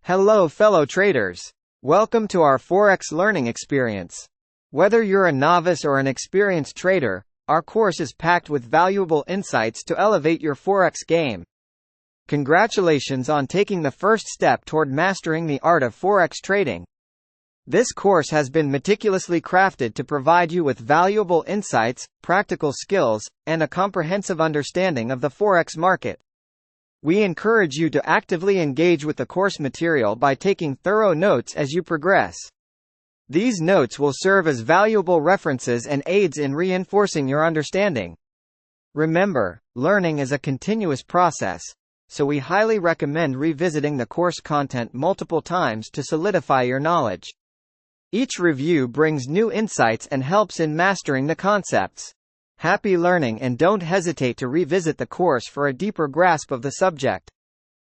Hello fellow traders. Welcome to our Forex learning experience. Whether you're a novice or an experienced trader, our course is packed with valuable insights to elevate your Forex game. Congratulations on taking the first step toward mastering the art of Forex trading. This course has been meticulously crafted to provide you with valuable insights, practical skills, and a comprehensive understanding of the Forex market. We encourage you to actively engage with the course material by taking thorough notes as you progress. These notes will serve as valuable references and aids in reinforcing your understanding. Remember, learning is a continuous process, so we highly recommend revisiting the course content multiple times to solidify your knowledge. Each review brings new insights and helps in mastering the concepts. Happy learning, and don't hesitate to revisit the course for a deeper grasp of the subject.